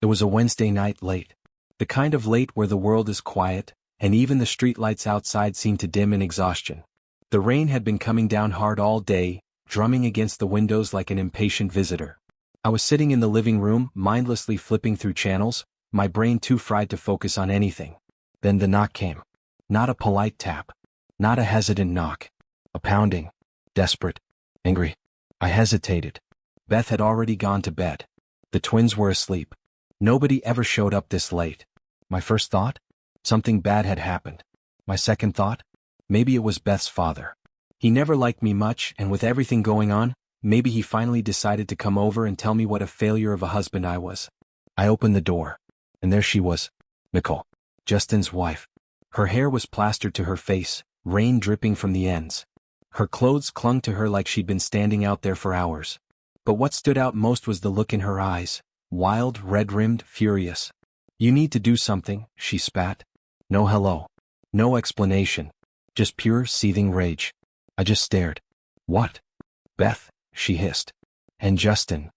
It was a Wednesday night late. The kind of late where the world is quiet, and even the streetlights outside seemed to dim in exhaustion. The rain had been coming down hard all day, drumming against the windows like an impatient visitor. I was sitting in the living room, mindlessly flipping through channels, my brain too fried to focus on anything. Then the knock came. Not a polite tap. Not a hesitant knock. A pounding. Desperate. Angry. I hesitated. Beth had already gone to bed. The twins were asleep. Nobody ever showed up this late. My first thought? Something bad had happened. My second thought? Maybe it was Beth's father. He never liked me much, and with everything going on, maybe he finally decided to come over and tell me what a failure of a husband I was. I opened the door, and there she was, Nicole, Justin's wife. Her hair was plastered to her face, rain dripping from the ends. Her clothes clung to her like she'd been standing out there for hours. But what stood out most was the look in her eyes, wild, red-rimmed, furious. "You need to do something," she spat. No hello. No explanation. Just pure, seething rage. I just stared. "What?" "Beth," she hissed. "And Justin."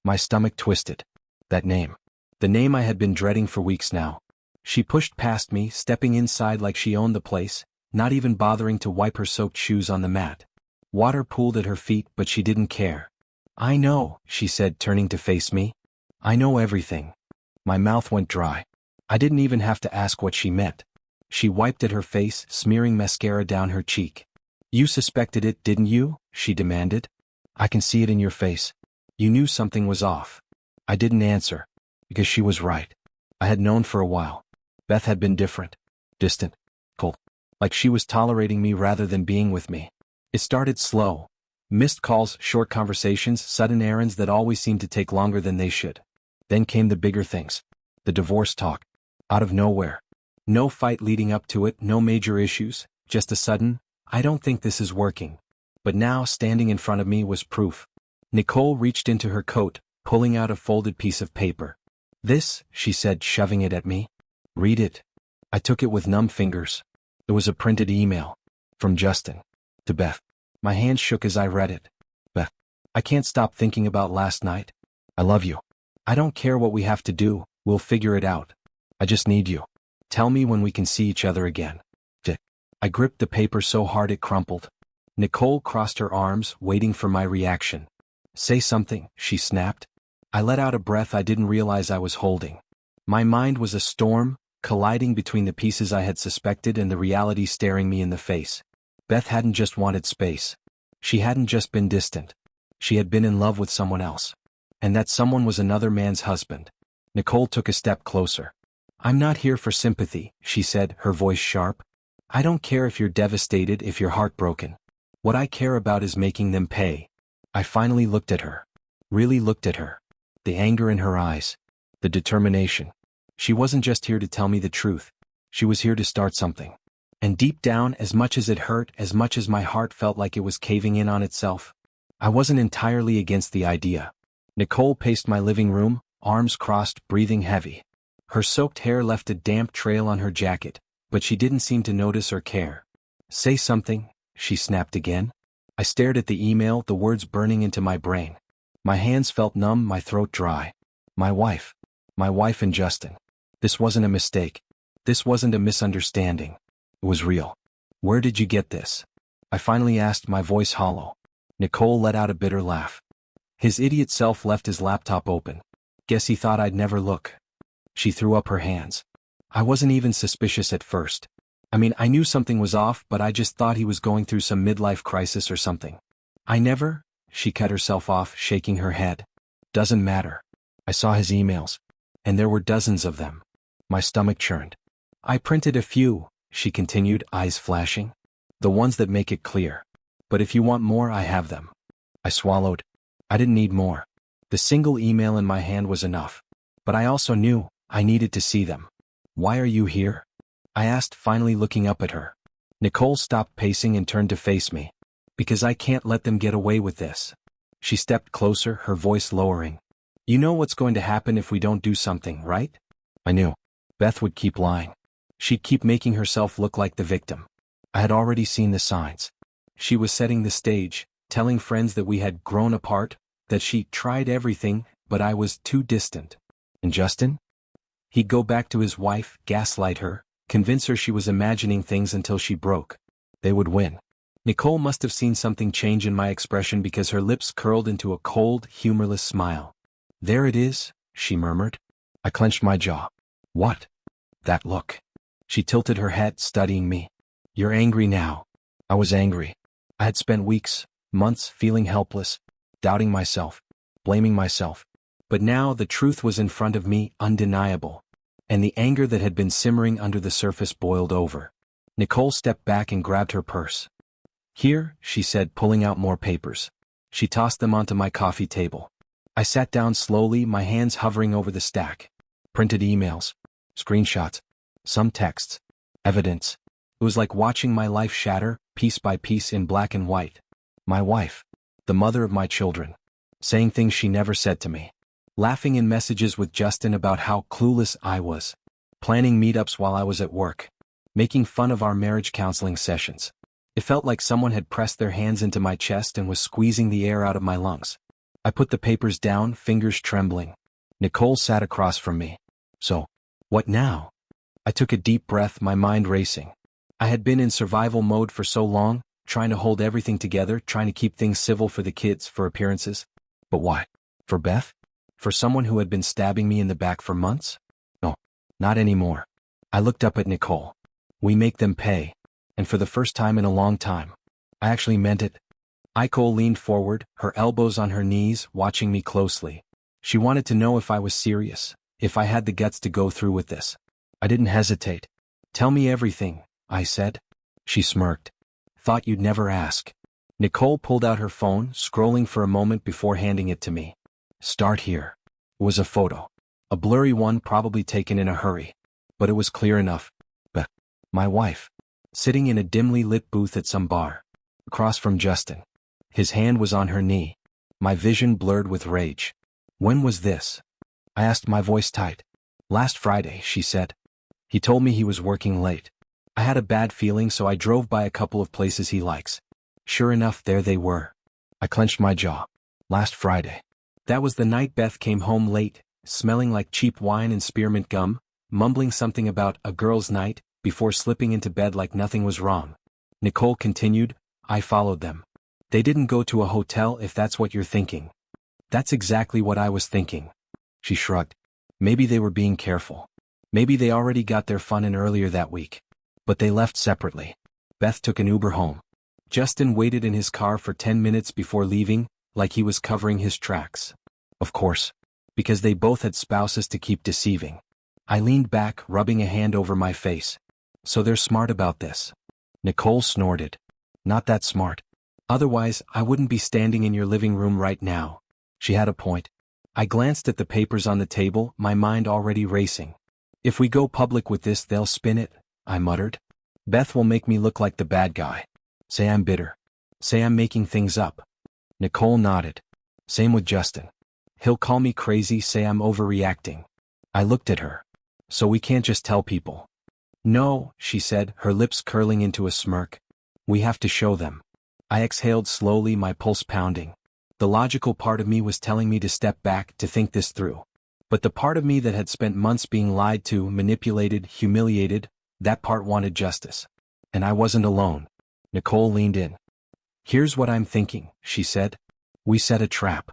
My stomach twisted. That name. The name I had been dreading for weeks now. She pushed past me, stepping inside like she owned the place, not even bothering to wipe her soaked shoes on the mat. Water pooled at her feet, but she didn't care. "I know," she said, turning to face me. "I know everything." My mouth went dry. I didn't even have to ask what she meant. She wiped at her face, smearing mascara down her cheek. "You suspected it, didn't you?" she demanded. "I can see it in your face. You knew something was off." I didn't answer, because she was right. I had known for a while. Beth had been different. Distant. Cold. Like she was tolerating me rather than being with me. It started slow. Missed calls, short conversations, sudden errands that always seemed to take longer than they should. Then came the bigger things. The divorce talk. Out of nowhere. No fight leading up to it, no major issues, just a sudden, "I don't think this is working." But now, standing in front of me was proof. Nicole reached into her coat, pulling out a folded piece of paper. "This," she said, shoving it at me. "Read it." I took it with numb fingers. It was a printed email. From Justin. To Beth. My hands shook as I read it. "Beth, I can't stop thinking about last night. I love you. I don't care what we have to do, we'll figure it out. I just need you. Tell me when we can see each other again. Dick." I gripped the paper so hard it crumpled. Nicole crossed her arms, waiting for my reaction. "Say something," she snapped. I let out a breath I didn't realize I was holding. My mind was a storm, colliding between the pieces I had suspected and the reality staring me in the face. Beth hadn't just wanted space. She hadn't just been distant. She had been in love with someone else. And that someone was another man's husband. Nicole took a step closer. "I'm not here for sympathy," she said, her voice sharp. "I don't care if you're devastated, if you're heartbroken. What I care about is making them pay." I finally looked at her. Really looked at her. The anger in her eyes. The determination. She wasn't just here to tell me the truth. She was here to start something. And deep down, as much as it hurt, as much as my heart felt like it was caving in on itself, I wasn't entirely against the idea. Nicole paced my living room, arms crossed, breathing heavy. Her soaked hair left a damp trail on her jacket, but she didn't seem to notice or care. "Say something," she snapped again. I stared at the email, the words burning into my brain. My hands felt numb, my throat dry. My wife. My wife and Justin. This wasn't a mistake. This wasn't a misunderstanding. It was real. "Where did you get this?" I finally asked, my voice hollow. Nicole let out a bitter laugh. His idiot self left his laptop open. Guess he thought I'd never look. She threw up her hands. I wasn't even suspicious at first. I mean, I knew something was off, but I just thought he was going through some midlife crisis or something. "I never," she cut herself off, shaking her head. "Doesn't matter. I saw his emails. And there were dozens of them." My stomach churned. "I printed a few," she continued, eyes flashing. "The ones that make it clear. But if you want more, I have them." I swallowed. I didn't need more. The single email in my hand was enough. But I also knew I needed to see them. "Why are you here?" I asked, finally looking up at her. Nicole stopped pacing and turned to face me. "Because I can't let them get away with this." She stepped closer, her voice lowering. "You know what's going to happen if we don't do something, right?" I knew. Beth would keep lying. She'd keep making herself look like the victim. I had already seen the signs. She was setting the stage, telling friends that we had grown apart, that she tried everything, but I was too distant. And Justin? He'd go back to his wife, gaslight her, convince her she was imagining things until she broke. They would win. Nicole must have seen something change in my expression because her lips curled into a cold, humorless smile. There it is, she murmured. I clenched my jaw. What? That look. She tilted her head, studying me. You're angry now. I was angry. I had spent weeks, months feeling helpless, doubting myself, blaming myself. But now the truth was in front of me, undeniable. And the anger that had been simmering under the surface boiled over. Nicole stepped back and grabbed her purse. Here, she said, pulling out more papers. She tossed them onto my coffee table. I sat down slowly, my hands hovering over the stack. Printed emails, screenshots, some texts, evidence. It was like watching my life shatter, piece by piece in black and white. My wife, the mother of my children, saying things she never said to me. Laughing in messages with Justin about how clueless I was. Planning meetups while I was at work. Making fun of our marriage counseling sessions. It felt like someone had pressed their hands into my chest and was squeezing the air out of my lungs. I put the papers down, fingers trembling. Nicole sat across from me. So, what now? I took a deep breath, my mind racing. I had been in survival mode for so long, trying to hold everything together, trying to keep things civil for the kids, for appearances. But why? For Beth? For someone who had been stabbing me in the back for months? No, not anymore. I looked up at Nicole. We make them pay. And for the first time in a long time. I actually meant it. Nicole leaned forward, her elbows on her knees, watching me closely. She wanted to know if I was serious, if I had the guts to go through with this. I didn't hesitate. Tell me everything, I said. She smirked. Thought you'd never ask. Nicole pulled out her phone, scrolling for a moment before handing it to me. Start here. It was a photo. A blurry one, probably taken in a hurry. But it was clear enough. My wife. Sitting in a dimly lit booth at some bar. Across from Justin. His hand was on her knee. My vision blurred with rage. When was this? I asked, my voice tight. Last Friday, she said. He told me he was working late. I had a bad feeling, so I drove by a couple of places he likes. Sure enough, there they were. I clenched my jaw. Last Friday. That was the night Beth came home late, smelling like cheap wine and spearmint gum, mumbling something about a girl's night, before slipping into bed like nothing was wrong. Nicole continued, I followed them. They didn't go to a hotel, if that's what you're thinking. That's exactly what I was thinking. She shrugged. Maybe they were being careful. Maybe they already got their fun in earlier that week. But they left separately. Beth took an Uber home. Justin waited in his car for 10 minutes before leaving, like he was covering his tracks. Of course. Because they both had spouses to keep deceiving. I leaned back, rubbing a hand over my face. So they're smart about this. Nicole snorted. Not that smart. Otherwise, I wouldn't be standing in your living room right now. She had a point. I glanced at the papers on the table, my mind already racing. If we go public with this, they'll spin it, I muttered. Beth will make me look like the bad guy. Say I'm bitter. Say I'm making things up. Nicole nodded. Same with Justin. He'll call me crazy, say I'm overreacting. I looked at her. So we can't just tell people. No, she said, her lips curling into a smirk. We have to show them. I exhaled slowly, my pulse pounding. The logical part of me was telling me to step back, to think this through. But the part of me that had spent months being lied to, manipulated, humiliated, that part wanted justice. And I wasn't alone. Nicole leaned in. Here's what I'm thinking, she said. We set a trap.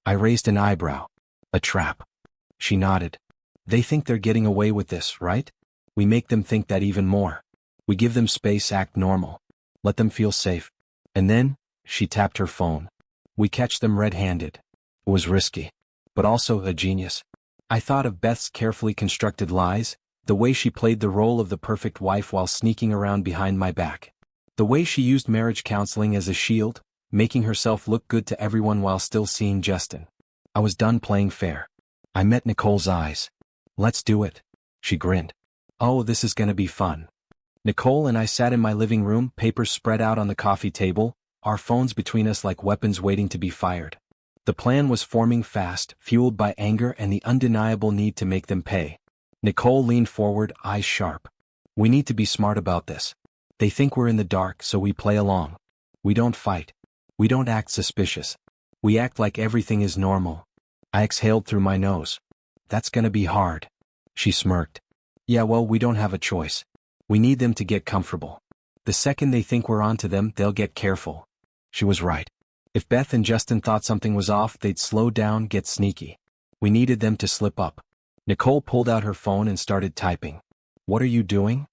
I raised an eyebrow. A trap. She nodded. They think they're getting away with this, right? We make them think that even more. We give them space, act normal. Let them feel safe. And then, she tapped her phone. We catch them red-handed. It was risky. But also a genius. I thought of Beth's carefully constructed lies, the way she played the role of the perfect wife while sneaking around behind my back. The way she used marriage counseling as a shield, making herself look good to everyone while still seeing Justin. I was done playing fair. I met Nicole's eyes. Let's do it. She grinned. Oh, this is gonna be fun. Nicole and I sat in my living room, papers spread out on the coffee table, our phones between us like weapons waiting to be fired. The plan was forming fast, fueled by anger and the undeniable need to make them pay. Nicole leaned forward, eyes sharp. We need to be smart about this. They think we're in the dark, so we play along. We don't fight. We don't act suspicious. We act like everything is normal. I exhaled through my nose. That's gonna be hard. She smirked. Yeah, well, we don't have a choice. We need them to get comfortable. The second they think we're onto them, they'll get careful. She was right. If Beth and Justin thought something was off, they'd slow down, get sneaky. We needed them to slip up. Nicole pulled out her phone and started typing. What are you doing?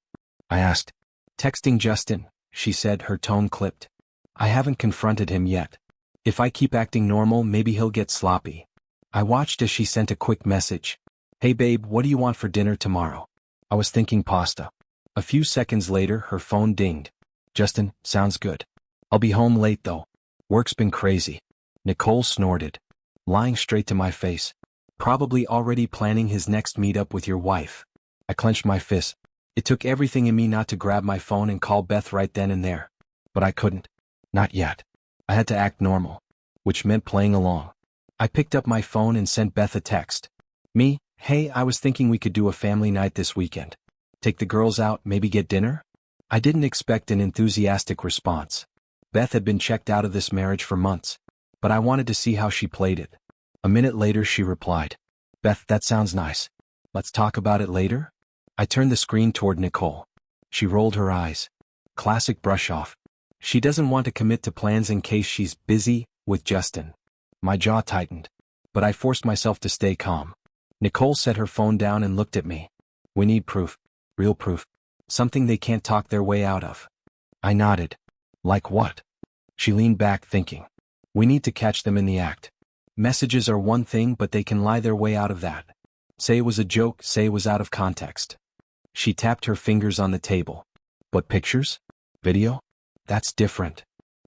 I asked. Texting Justin, she said, her tone clipped. I haven't confronted him yet. If I keep acting normal, maybe he'll get sloppy. I watched as she sent a quick message. Hey babe, what do you want for dinner tomorrow? I was thinking pasta. A few seconds later, her phone dinged. Justin, sounds good. I'll be home late though. Work's been crazy. Nicole snorted. Lying straight to my face. Probably already planning his next meetup with your wife. I clenched my fist. It took everything in me not to grab my phone and call Beth right then and there. But I couldn't. Not yet. I had to act normal. Which meant playing along. I picked up my phone and sent Beth a text. Me, hey, I was thinking we could do a family night this weekend. Take the girls out, maybe get dinner? I didn't expect an enthusiastic response. Beth had been checked out of this marriage for months. But I wanted to see how she played it. A minute later she replied. Beth, that sounds nice. Let's talk about it later? I turned the screen toward Nicole. She rolled her eyes. Classic brush off. She doesn't want to commit to plans in case she's busy with Justin. My jaw tightened. But I forced myself to stay calm. Nicole set her phone down and looked at me. We need proof. Real proof. Something they can't talk their way out of. I nodded. Like what? She leaned back thinking. We need to catch them in the act. Messages are one thing, but they can lie their way out of that. Say it was a joke, say it was out of context. She tapped her fingers on the table. But pictures? Video? That's different.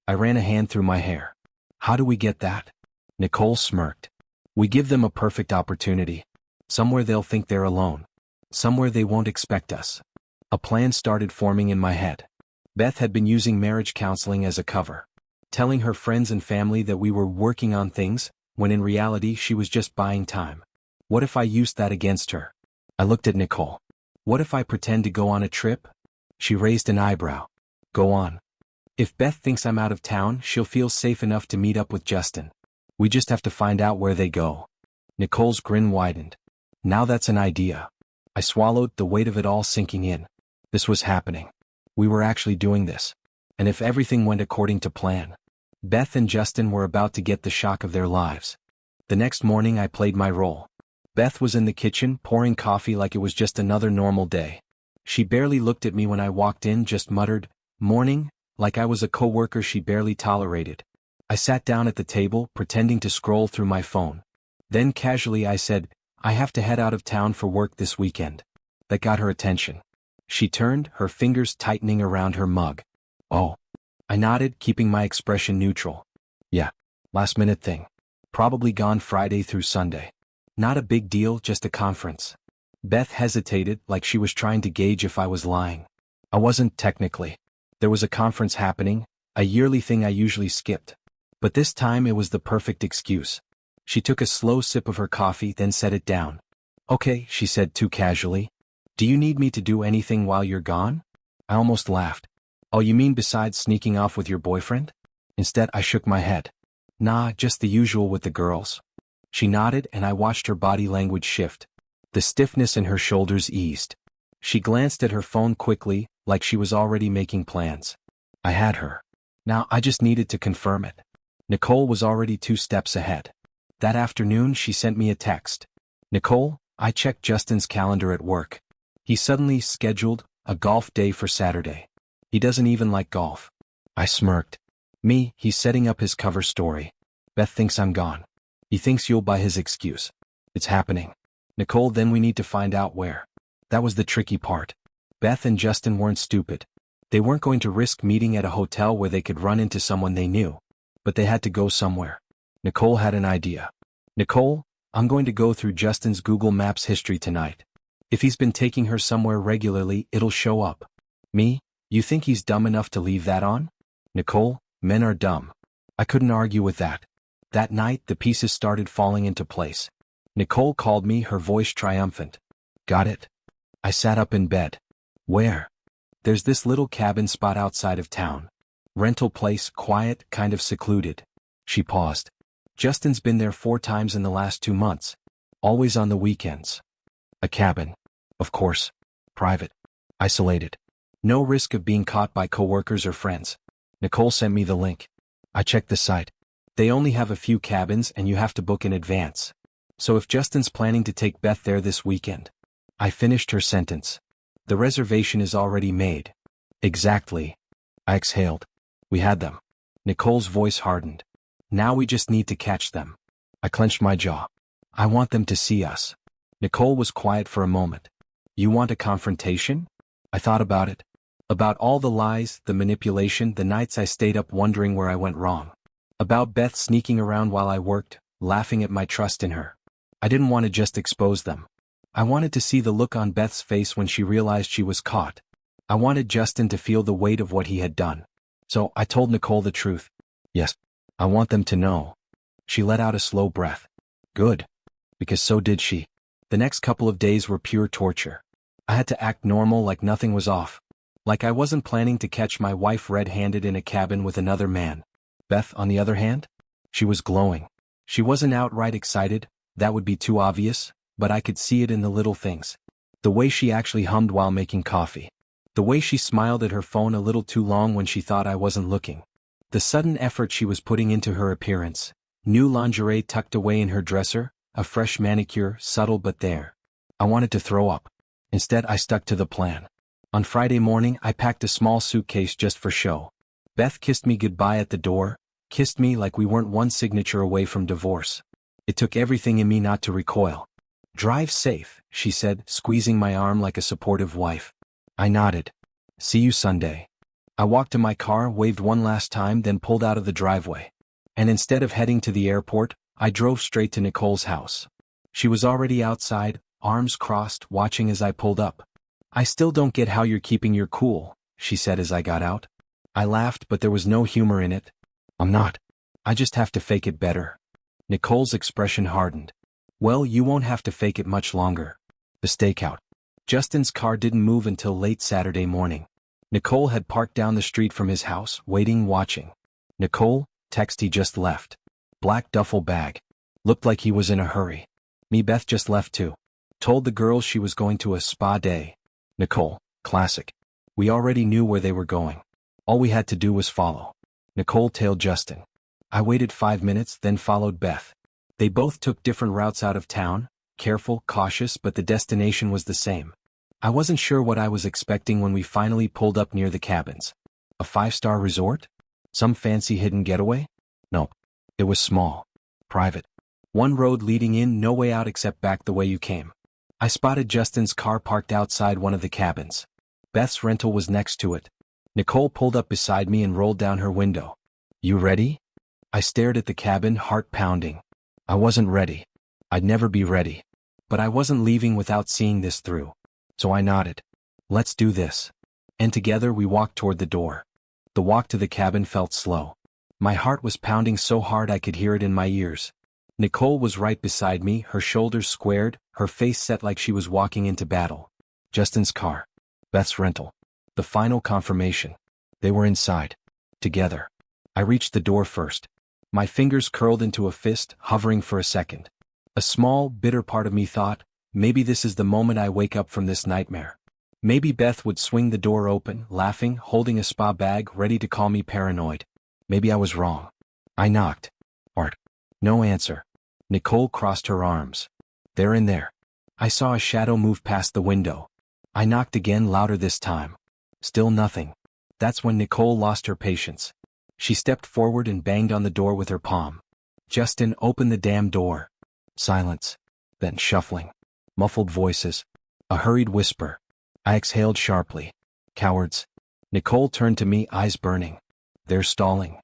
I ran a hand through my hair. How do we get that? Nicole smirked. We give them a perfect opportunity. Somewhere they'll think they're alone. Somewhere they won't expect us. A plan started forming in my head. Beth had been using marriage counseling as a cover. Telling her friends and family that we were working on things, when in reality she was just buying time. What if I used that against her? I looked at Nicole. What if I pretend to go on a trip? She raised an eyebrow. Go on. If Beth thinks I'm out of town, she'll feel safe enough to meet up with Justin. We just have to find out where they go. Nicole's grin widened. Now that's an idea. I swallowed, the weight of it all sinking in. This was happening. We were actually doing this. And if everything went according to plan, Beth and Justin were about to get the shock of their lives. The next morning I played my role. Beth was in the kitchen pouring coffee like it was just another normal day. She barely looked at me when I walked in, just muttered, "Morning," like I was a coworker she barely tolerated. I sat down at the table, pretending to scroll through my phone. Then casually I said, I have to head out of town for work this weekend. That got her attention. She turned, her fingers tightening around her mug. Oh. I nodded, keeping my expression neutral. Yeah. Last-minute thing. Probably gone Friday through Sunday. Not a big deal, just a conference. Beth hesitated, like she was trying to gauge if I was lying. I wasn't, technically. There was a conference happening, a yearly thing I usually skipped. But this time it was the perfect excuse. She took a slow sip of her coffee, then set it down. Okay, she said too casually. Do you need me to do anything while you're gone? I almost laughed. Oh, you mean besides sneaking off with your boyfriend? Instead, I shook my head. Nah, just the usual with the girls. She nodded and I watched her body language shift. The stiffness in her shoulders eased. She glanced at her phone quickly, like she was already making plans. I had her. Now I just needed to confirm it. Nicole was already 2 steps ahead. That afternoon she sent me a text. Nicole, I checked Justin's calendar at work. He suddenly scheduled a golf day for Saturday. He doesn't even like golf. I smirked. Me, he's setting up his cover story. Beth thinks I'm gone. He thinks you'll buy his excuse. It's happening. Nicole, then we need to find out where. That was the tricky part. Beth and Justin weren't stupid. They weren't going to risk meeting at a hotel where they could run into someone they knew. But they had to go somewhere. Nicole had an idea. Nicole, I'm going to go through Justin's Google Maps history tonight. If he's been taking her somewhere regularly, it'll show up. Me, you think he's dumb enough to leave that on? Nicole, men are dumb. I couldn't argue with that. That night, the pieces started falling into place. Nicole called me, her voice triumphant. Got it? I sat up in bed. Where? There's this little cabin spot outside of town. Rental place, quiet, kind of secluded. She paused. Justin's been there 4 times in the last 2 months. Always on the weekends. A cabin. Of course. Private. Isolated. No risk of being caught by coworkers or friends. Nicole sent me the link. I checked the site. They only have a few cabins and you have to book in advance. So if Justin's planning to take Beth there this weekend. I finished her sentence. The reservation is already made. Exactly. I exhaled. We had them. Nicole's voice hardened. Now we just need to catch them. I clenched my jaw. I want them to see us. Nicole was quiet for a moment. You want a confrontation? I thought about it. About all the lies, the manipulation, the nights I stayed up wondering where I went wrong. About Beth sneaking around while I worked, laughing at my trust in her. I didn't want to just expose them. I wanted to see the look on Beth's face when she realized she was caught. I wanted Justin to feel the weight of what he had done. So I told Nicole the truth. Yes, I want them to know. She let out a slow breath. Good. Because so did she. The next couple of days were pure torture. I had to act normal, like nothing was off. Like I wasn't planning to catch my wife red-handed in a cabin with another man. Beth, on the other hand? She was glowing. She wasn't outright excited, that would be too obvious, but I could see it in the little things. The way she actually hummed while making coffee. The way she smiled at her phone a little too long when she thought I wasn't looking. The sudden effort she was putting into her appearance. New lingerie tucked away in her dresser, a fresh manicure, subtle but there. I wanted to throw up. Instead, I stuck to the plan. On Friday morning, I packed a small suitcase just for show. Beth kissed me goodbye at the door, kissed me like we weren't one signature away from divorce. It took everything in me not to recoil. Drive safe, she said, squeezing my arm like a supportive wife. I nodded. See you Sunday. I walked to my car, waved one last time, then pulled out of the driveway. And instead of heading to the airport, I drove straight to Nicole's house. She was already outside, arms crossed, watching as I pulled up. I still don't get how you're keeping your cool, she said as I got out. I laughed, but there was no humor in it. I'm not. I just have to fake it better. Nicole's expression hardened. Well, you won't have to fake it much longer. The stakeout. Justin's car didn't move until late Saturday morning. Nicole had parked down the street from his house, waiting, watching. Nicole, text he just left. Black duffel bag. Looked like he was in a hurry. Me, Beth just left too. Told the girls she was going to a spa day. Nicole, classic. We already knew where they were going. All we had to do was follow. Nicole tailed Justin. I waited 5 minutes, then followed Beth. They both took different routes out of town, careful, cautious, but the destination was the same. I wasn't sure what I was expecting when we finally pulled up near the cabins. A 5-star resort? Some fancy hidden getaway? No. It was small. Private. One road leading in, no way out except back the way you came. I spotted Justin's car parked outside one of the cabins. Beth's rental was next to it. Nicole pulled up beside me and rolled down her window. You ready? I stared at the cabin, heart pounding. I wasn't ready. I'd never be ready. But I wasn't leaving without seeing this through. So I nodded. Let's do this. And together we walked toward the door. The walk to the cabin felt slow. My heart was pounding so hard I could hear it in my ears. Nicole was right beside me, her shoulders squared, her face set like she was walking into battle. Justin's car. Beth's rental. The final confirmation. They were inside. Together. I reached the door first. My fingers curled into a fist, hovering for a second. A small, bitter part of me thought, maybe this is the moment I wake up from this nightmare. Maybe Beth would swing the door open, laughing, holding a spa bag, ready to call me paranoid. Maybe I was wrong. I knocked. Art. No answer. Nicole crossed her arms. They're in there. I saw a shadow move past the window. I knocked again, louder this time. Still nothing. That's when Nicole lost her patience. She stepped forward and banged on the door with her palm. Justin, open the damn door. Silence. Then shuffling. Muffled voices. A hurried whisper. I exhaled sharply. Cowards. Nicole turned to me, eyes burning. They're stalling.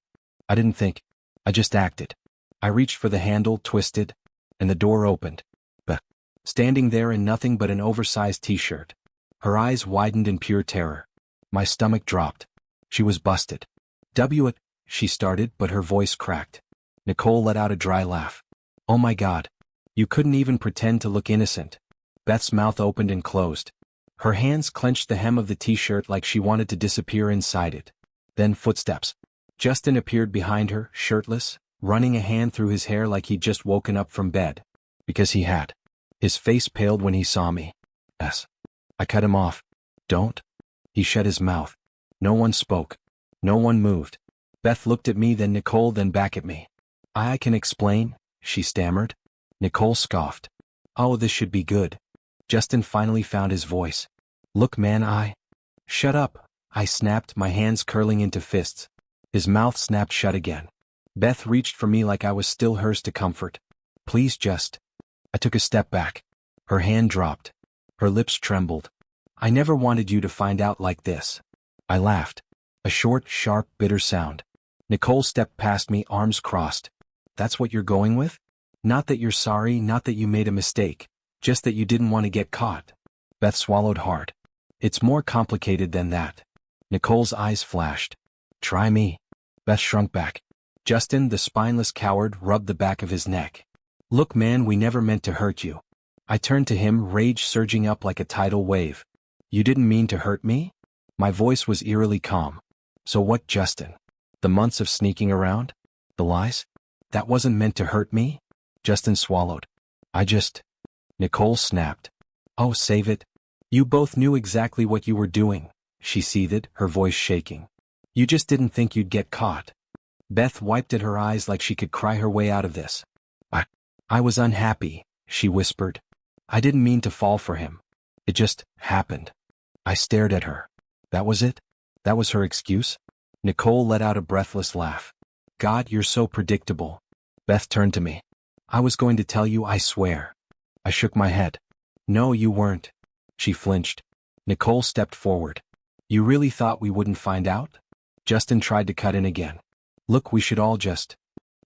I didn't think. I just acted. I reached for the handle, twisted, and the door opened. Beth. Standing there in nothing but an oversized t-shirt. Her eyes widened in pure terror. My stomach dropped. She was busted. It, she started, but her voice cracked. Nicole let out a dry laugh. Oh my God. You couldn't even pretend to look innocent. Beth's mouth opened and closed. Her hands clenched the hem of the t-shirt like she wanted to disappear inside it. Then footsteps. Justin appeared behind her, shirtless, running a hand through his hair like he'd just woken up from bed. Because he had. His face paled when he saw me. Yes. I cut him off. Don't. He shut his mouth. No one spoke. No one moved. Beth looked at me, then Nicole, then back at me. I can explain, she stammered. Nicole scoffed. Oh, this should be good. Justin finally found his voice. Look, man, Shut up, I snapped, my hands curling into fists. His mouth snapped shut again. Beth reached for me like I was still hers to comfort. Please just. I took a step back. Her hand dropped. Her lips trembled. I never wanted you to find out like this. I laughed. A short, sharp, bitter sound. Nicole stepped past me, arms crossed. That's what you're going with? Not that you're sorry, not that you made a mistake, just that you didn't want to get caught. Beth swallowed hard. It's more complicated than that. Nicole's eyes flashed. Try me. Beth shrunk back. Justin, the spineless coward, rubbed the back of his neck. Look, man, we never meant to hurt you. I turned to him, rage surging up like a tidal wave. You didn't mean to hurt me? My voice was eerily calm. So what, Justin? The months of sneaking around? The lies? That wasn't meant to hurt me? Justin swallowed. Nicole snapped. Oh, save it. You both knew exactly what you were doing, she seethed, her voice shaking. You just didn't think you'd get caught. Beth wiped at her eyes like she could cry her way out of this. I was unhappy, she whispered. I didn't mean to fall for him. It just happened. I stared at her. That was it? That was her excuse? Nicole let out a breathless laugh. God, you're so predictable. Beth turned to me. I was going to tell you, I swear. I shook my head. No, you weren't. She flinched. Nicole stepped forward. You really thought we wouldn't find out? Justin tried to cut in again. Look, we should all just.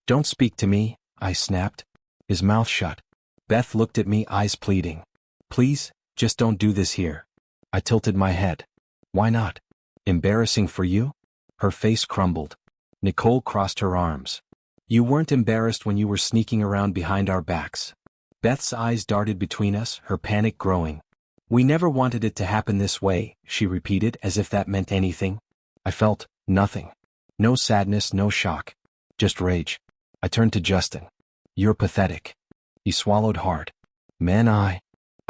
Don't speak to me, I snapped. His mouth shut. Beth looked at me, eyes pleading. Please, just don't do this here. I tilted my head. Why not? Embarrassing for you? Her face crumbled. Nicole crossed her arms. You weren't embarrassed when you were sneaking around behind our backs. Beth's eyes darted between us, her panic growing. We never wanted it to happen this way, she repeated as if that meant anything. I felt nothing. No sadness, no shock. Just rage. I turned to Justin. You're pathetic. He swallowed hard. Man, I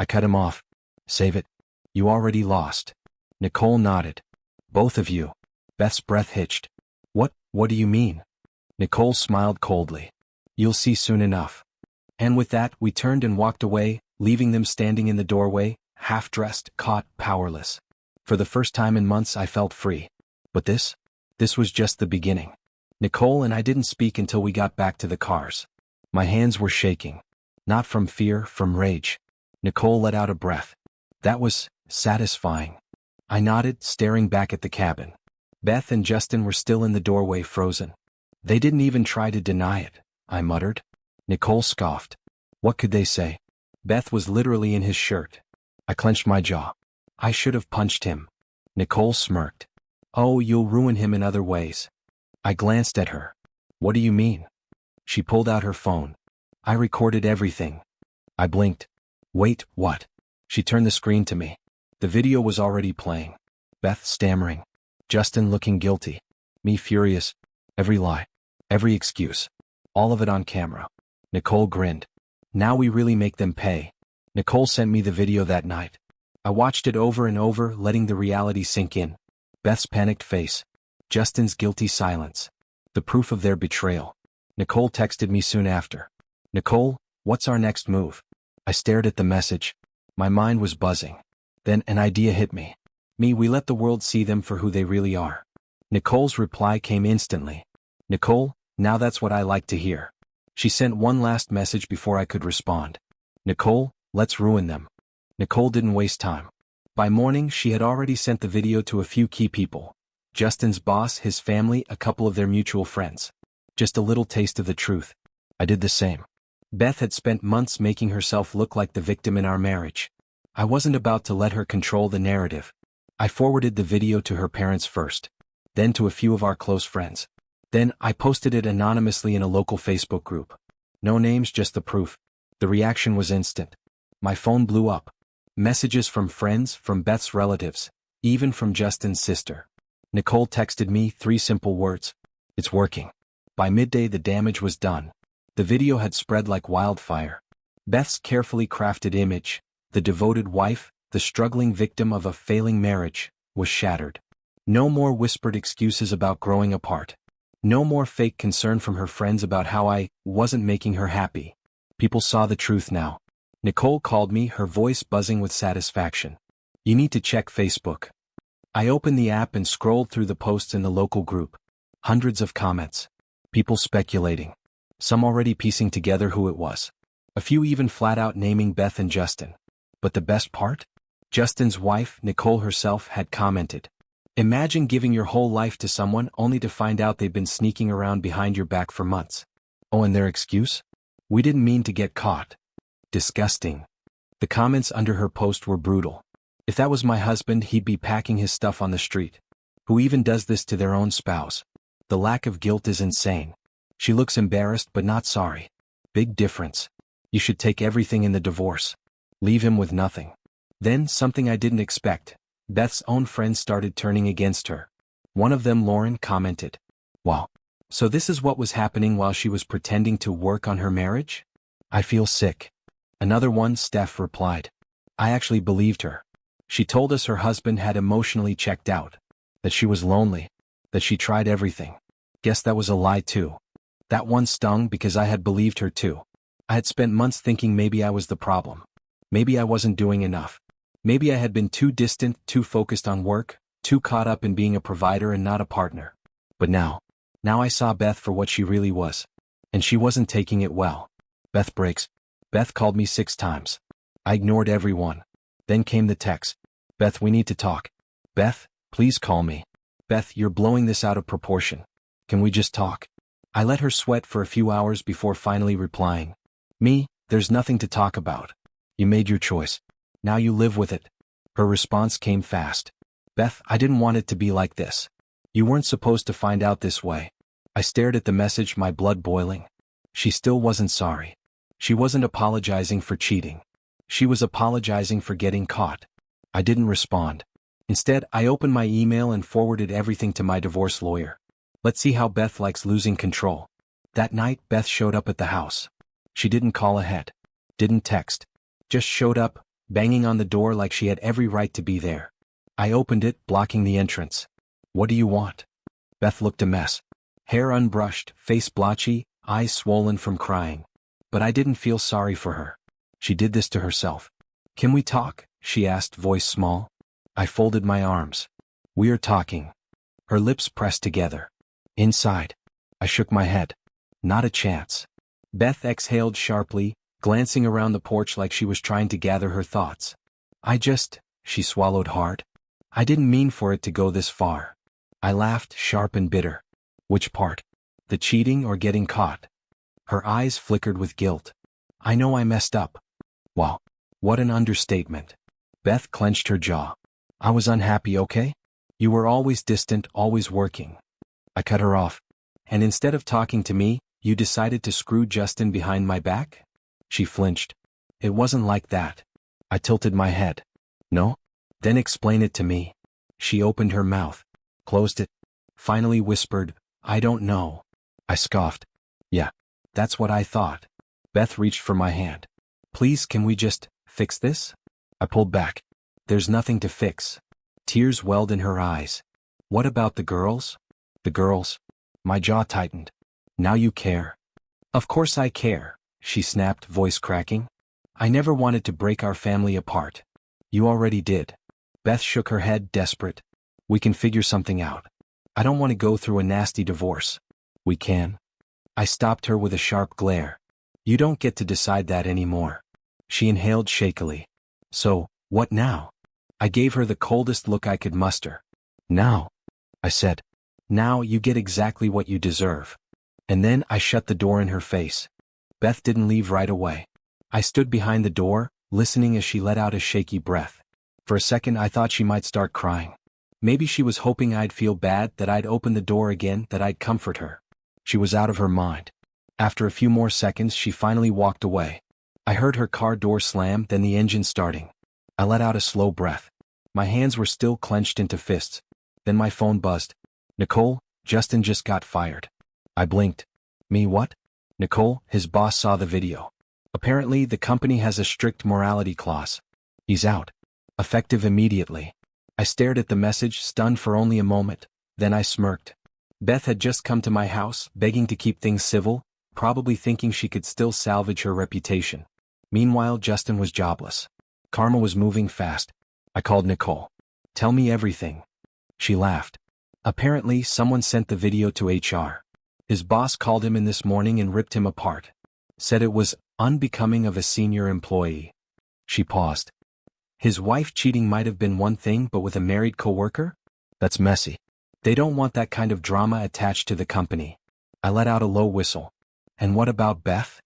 cut him off. Save it. You already lost. Nicole nodded. Both of you. Beth's breath hitched. What do you mean? Nicole smiled coldly. You'll see soon enough. And with that, we turned and walked away, leaving them standing in the doorway, half-dressed, caught, powerless. For the first time in months I felt free. But this was just the beginning. Nicole and I didn't speak until we got back to the cars. My hands were shaking. Not from fear, from rage. Nicole let out a breath. That was satisfying. I nodded, staring back at the cabin. Beth and Justin were still in the doorway, frozen. They didn't even try to deny it, I muttered. Nicole scoffed. What could they say? Beth was literally in his shirt. I clenched my jaw. I should have punched him. Nicole smirked. Oh, you'll ruin him in other ways. I glanced at her. What do you mean? She pulled out her phone. I recorded everything. I blinked. Wait, what? She turned the screen to me. The video was already playing. Beth stammering. Justin looking guilty. Me furious. Every lie. Every excuse. All of it on camera. Nicole grinned. Now we really make them pay. Nicole sent me the video that night. I watched it over and over, letting the reality sink in. Beth's panicked face. Justin's guilty silence. The proof of their betrayal. Nicole texted me soon after. Nicole, what's our next move? I stared at the message. My mind was buzzing. Then an idea hit me. We let the world see them for who they really are. Nicole's reply came instantly. Nicole, now that's what I like to hear. She sent one last message before I could respond. Nicole, let's ruin them. Nicole didn't waste time. By morning, she had already sent the video to a few key people. Justin's boss, his family, a couple of their mutual friends. Just a little taste of the truth. I did the same. Beth had spent months making herself look like the victim in our marriage. I wasn't about to let her control the narrative. I forwarded the video to her parents first, then to a few of our close friends. Then I posted it anonymously in a local Facebook group. No names, just the proof. The reaction was instant. My phone blew up. Messages from friends, from Beth's relatives, even from Justin's sister. Nicole texted me 3 simple words. It's working. By midday the damage was done. The video had spread like wildfire. Beth's carefully crafted image, the devoted wife, the struggling victim of a failing marriage, was shattered. No more whispered excuses about growing apart. No more fake concern from her friends about how I wasn't making her happy. People saw the truth now. Nicole called me, her voice buzzing with satisfaction. "You need to check Facebook." I opened the app and scrolled through the posts in the local group. Hundreds of comments. People speculating. Some already piecing together who it was. A few even flat out naming Beth and Justin. But the best part? Justin's wife, Nicole herself, had commented. "Imagine giving your whole life to someone only to find out they've been sneaking around behind your back for months." Oh, and their excuse? "We didn't mean to get caught." Disgusting. The comments under her post were brutal. "If that was my husband, he'd be packing his stuff on the street. Who even does this to their own spouse?" The lack of guilt is insane. "She looks embarrassed but not sorry. Big difference. You should take everything in the divorce. Leave him with nothing." Then, something I didn't expect. Beth's own friends started turning against her. One of them, Lauren, commented, "Wow. So this is what was happening while she was pretending to work on her marriage? I feel sick." Another one, Steph, replied, "I actually believed her. She told us her husband had emotionally checked out. That she was lonely. That she tried everything. Guess that was a lie too." That one stung because I had believed her too. I had spent months thinking maybe I was the problem. Maybe I wasn't doing enough. Maybe I had been too distant, too focused on work, too caught up in being a provider and not a partner. But now I saw Beth for what she really was. And she wasn't taking it well. Beth breaks. Beth called me 6 times. I ignored everyone. Then came the text. "Beth, we need to talk. Beth, please call me. Beth, you're blowing this out of proportion. Can we just talk?" I let her sweat for a few hours before finally replying. "Me, there's nothing to talk about. You made your choice. Now you live with it." Her response came fast. "Beth, I didn't want it to be like this. You weren't supposed to find out this way." I stared at the message, my blood boiling. She still wasn't sorry. She wasn't apologizing for cheating. She was apologizing for getting caught. I didn't respond. Instead, I opened my email and forwarded everything to my divorce lawyer. Let's see how Beth likes losing control. That night, Beth showed up at the house. She didn't call ahead. Didn't text. Just showed up, banging on the door like she had every right to be there. I opened it, blocking the entrance. "What do you want?" Beth looked a mess. Hair unbrushed, face blotchy, eyes swollen from crying. But I didn't feel sorry for her. She did this to herself. "Can we talk?" she asked, voice small. I folded my arms. "We are talking." Her lips pressed together. Inside, I shook my head. Not a chance. Beth exhaled sharply, glancing around the porch like she was trying to gather her thoughts. She swallowed hard. "I didn't mean for it to go this far." I laughed, sharp and bitter. "Which part? The cheating or getting caught?" Her eyes flickered with guilt. "I know I messed up." Wow, what an understatement. Beth clenched her jaw. "I was unhappy, okay? You were always distant, always working." I cut her off. "And instead of talking to me, you decided to screw Justin behind my back?" She flinched. "It wasn't like that." I tilted my head. "No? Then explain it to me." She opened her mouth, closed it, finally whispered, "I don't know." I scoffed. "Yeah, that's what I thought." Beth reached for my hand. "Please, can we just fix this?" I pulled back. "There's nothing to fix." Tears welled in her eyes. "What about the girls?" "The girls?" My jaw tightened. "Now you care." "Of course I care," she snapped, voice cracking. "I never wanted to break our family apart." "You already did." Beth shook her head, desperate. "We can figure something out. I don't want to go through a nasty divorce." "We can." I stopped her with a sharp glare. "You don't get to decide that anymore." She inhaled shakily. "So, what now?" I gave her the coldest look I could muster. "Now," I said. "Now you get exactly what you deserve." And then I shut the door in her face. Beth didn't leave right away. I stood behind the door, listening as she let out a shaky breath. For a second I thought she might start crying. Maybe she was hoping I'd feel bad, that I'd open the door again, that I'd comfort her. She was out of her mind. After a few more seconds she finally walked away. I heard her car door slam, then the engine starting. I let out a slow breath. My hands were still clenched into fists. Then my phone buzzed. "Nicole, Justin just got fired." I blinked. "Me what?" "Nicole, his boss saw the video." Apparently, the company has a strict morality clause. He's out. Effective immediately. I stared at the message, stunned for only a moment, then I smirked. Beth had just come to my house, begging to keep things civil, probably thinking she could still salvage her reputation. Meanwhile, Justin was jobless. Karma was moving fast. I called Nicole. "Tell me everything." She laughed. Apparently, someone sent the video to HR. His boss called him in this morning and ripped him apart. Said it was unbecoming of a senior employee. She paused. His wife cheating might have been one thing, but with a married coworker? That's messy. They don't want that kind of drama attached to the company. I let out a low whistle. And what about Beth?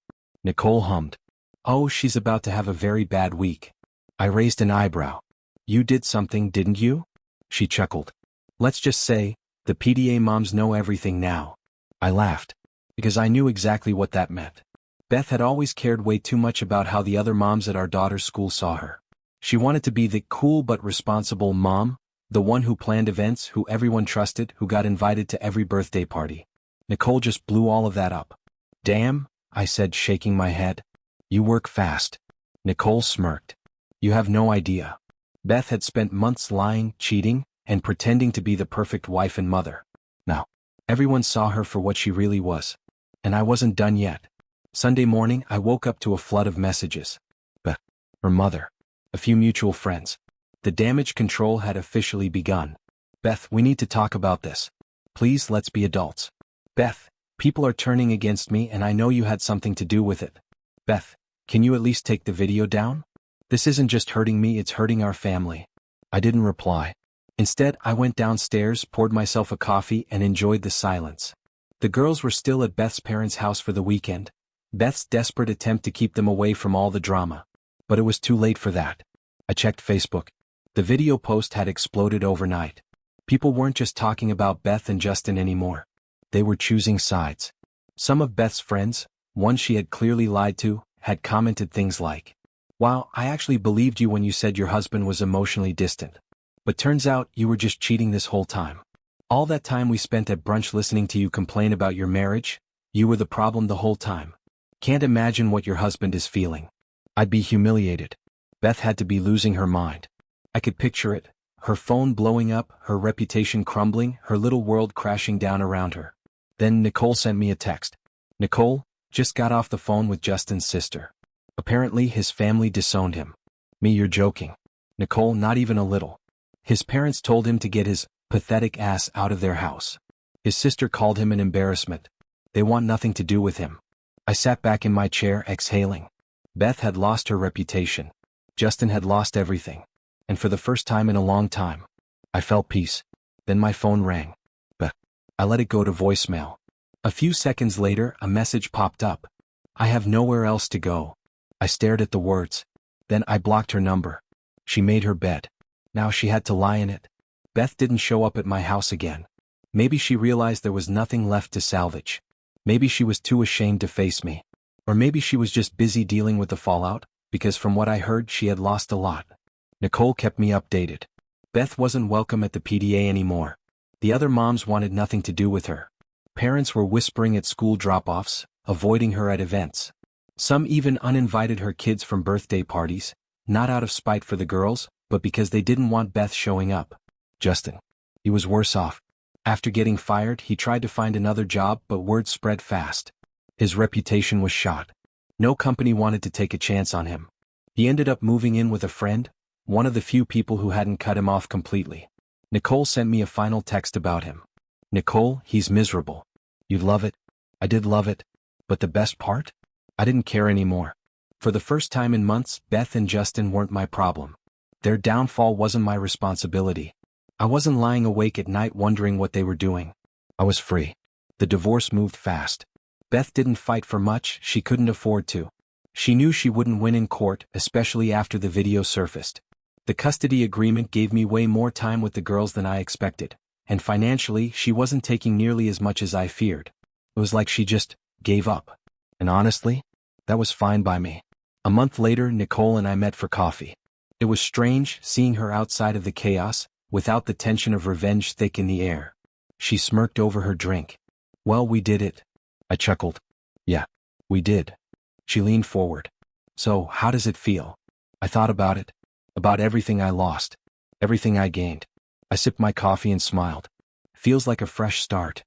Nicole hummed. Oh, she's about to have a very bad week. I raised an eyebrow. You did something, didn't you? She chuckled. Let's just say, the PDA moms know everything now. I laughed. Because I knew exactly what that meant. Beth had always cared way too much about how the other moms at our daughter's school saw her. She wanted to be the cool but responsible mom, the one who planned events, who everyone trusted, who got invited to every birthday party. Nicole just blew all of that up. Damn, I said, shaking my head. You work fast. Nicole smirked. You have no idea. Beth had spent months lying, cheating, and pretending to be the perfect wife and mother. Now, everyone saw her for what she really was. And I wasn't done yet. Sunday morning, I woke up to a flood of messages. Beth, her mother, a few mutual friends. The damage control had officially begun. Beth, we need to talk about this. Please, let's be adults. Beth, people are turning against me and I know you had something to do with it. Beth, can you at least take the video down? This isn't just hurting me, it's hurting our family. I didn't reply. Instead, I went downstairs, poured myself a coffee, and enjoyed the silence. The girls were still at Beth's parents' house for the weekend. Beth's desperate attempt to keep them away from all the drama. But it was too late for that. I checked Facebook. The video post had exploded overnight. People weren't just talking about Beth and Justin anymore. They were choosing sides. Some of Beth's friends, one she had clearly lied to, had commented things like, "Wow, I actually believed you when you said your husband was emotionally distant. But turns out you were just cheating this whole time. All that time we spent at brunch listening to you complain about your marriage, you were the problem the whole time. Can't imagine what your husband is feeling." I'd be humiliated. Beth had to be losing her mind. I could picture it, her phone blowing up, her reputation crumbling, her little world crashing down around her. Then Nicole sent me a text. Nicole, just got off the phone with Justin's sister. Apparently his family disowned him. Me, you're joking. Nicole, not even a little. His parents told him to get his pathetic ass out of their house. His sister called him an embarrassment. They want nothing to do with him. I sat back in my chair, exhaling. Beth had lost her reputation. Justin had lost everything. And for the first time in a long time, I felt peace. Then my phone rang. But I let it go to voicemail. A few seconds later, a message popped up. I have nowhere else to go. I stared at the words. Then I blocked her number. She made her bed. Now she had to lie in it. Beth didn't show up at my house again. Maybe she realized there was nothing left to salvage. Maybe she was too ashamed to face me. Or maybe she was just busy dealing with the fallout, because from what I heard she had lost a lot. Nicole kept me updated. Beth wasn't welcome at the PDA anymore. The other moms wanted nothing to do with her. Parents were whispering at school drop-offs, avoiding her at events. Some even uninvited her kids from birthday parties, not out of spite for the girls, but because they didn't want Beth showing up. Justin. He was worse off. After getting fired, he tried to find another job, but word spread fast. His reputation was shot. No company wanted to take a chance on him. He ended up moving in with a friend, one of the few people who hadn't cut him off completely. Nicole sent me a final text about him. Nicole, he's miserable. You'd love it. I did love it. But the best part? I didn't care anymore. For the first time in months, Beth and Justin weren't my problem. Their downfall wasn't my responsibility. I wasn't lying awake at night wondering what they were doing. I was free. The divorce moved fast. Beth didn't fight for much, she couldn't afford to. She knew she wouldn't win in court, especially after the video surfaced. The custody agreement gave me way more time with the girls than I expected, and financially, she wasn't taking nearly as much as I feared. It was like she just gave up. And honestly, that was fine by me. A month later, Nicole and I met for coffee. It was strange seeing her outside of the chaos, without the tension of revenge thick in the air. She smirked over her drink. Well, we did it. I chuckled. Yeah, we did. She leaned forward. So, how does it feel? I thought about it. About everything I lost. Everything I gained. I sipped my coffee and smiled. Feels like a fresh start.